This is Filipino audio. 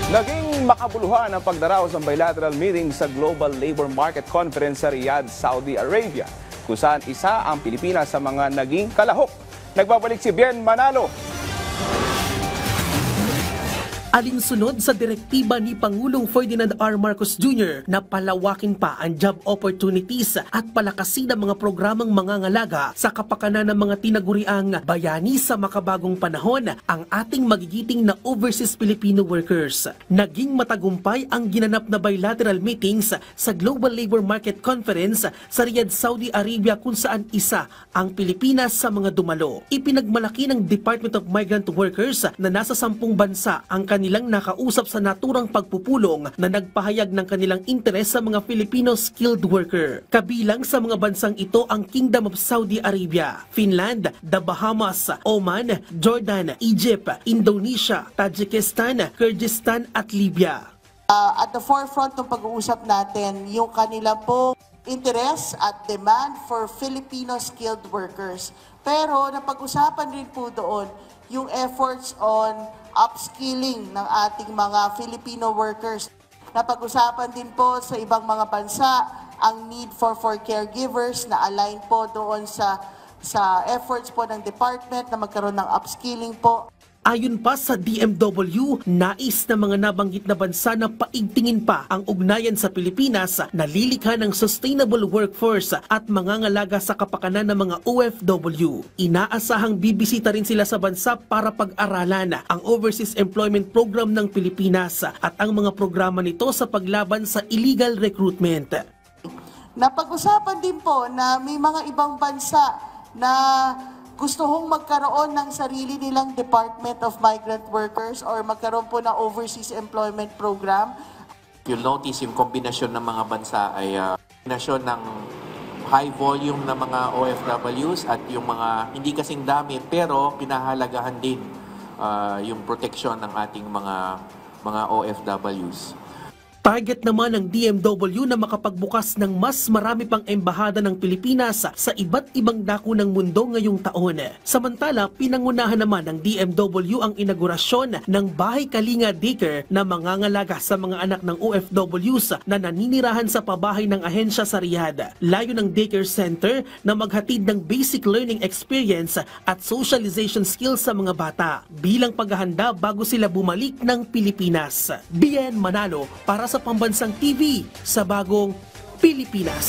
Naging makabuluhan ang pagdaraos ng bilateral meeting sa Global Labor Market Conference sa Riyadh, Saudi Arabia, kung saan isa ang Pilipinas sa mga naging kalahok. Nagbabalik si Bien Manalo. Alinsunod sa direktiba ni Pangulong Ferdinand R. Marcos Jr. na palawakin pa ang job opportunities at palakasin ang mga programang mangangalaga sa kapakanan ng mga tinaguriang bayani sa makabagong panahon ang ating magigiting na overseas Filipino workers. Naging matagumpay ang ginanap na bilateral meetings sa Global Labor Market Conference sa Riyadh, Saudi Arabia kung saan isa ang Pilipinas sa mga dumalo. Ipinagmalaki ng Department of Migrant Workers na nasa 10 bansa ang kanilang nakausap sa naturang pagpupulong na nagpahayag ng kanilang interes sa mga Filipino skilled worker. Kabilang sa mga bansang ito ang Kingdom of Saudi Arabia, Finland, the Bahamas, Oman, Jordan, Egypt, Indonesia, Tajikistan, Kyrgyzstan at Libya. At the forefront ng pag-uusap natin, yung kanila po interest at demand for Filipino skilled workers. Pero napag-usapan rin po doon yung efforts on upskilling ng ating mga Filipino workers. Napag-usapan din po sa ibang mga bansa ang need for caregivers na align po doon sa efforts po ng department na magkaroon ng upskilling po. Ayon pa sa DMW, nais ng mga nabanggit na bansa na paigtingin pa ang ugnayan sa Pilipinas na lilikha ng sustainable workforce at mangangalaga sa kapakanan ng mga OFW. Inaasahang bibisita rin sila sa bansa para pag-aralan ang Overseas Employment Program ng Pilipinas at ang mga programa nito sa paglaban sa illegal recruitment. Napag-usapan din po na may mga ibang bansa na gusto hong magkaroon ng sarili nilang Department of Migrant Workers or magkaroon po ng Overseas Employment Program. You'll notice yung kombinasyon ng mga bansa ay kombinasyon ng high volume na mga OFWs at yung mga hindi kasing dami pero pinahalagahan din yung protection ng ating mga OFWs. Target naman ng DMW na makapagbukas ng mas marami pang embahada ng Pilipinas sa iba't ibang dako ng mundo ngayong taon. Samantala, pinangunahan naman ng DMW ang inaugurasyon ng Bahay Kalinga Daycare na mangangalaga sa mga anak ng OFWs na naninirahan sa pabahay ng ahensya sa Riyadh. Layo ng daycare center na maghatid ng basic learning experience at socialization skills sa mga bata bilang paghahanda bago sila bumalik ng Pilipinas. Bien Manalo para sa Pambansang TV sa Bagong Pilipinas.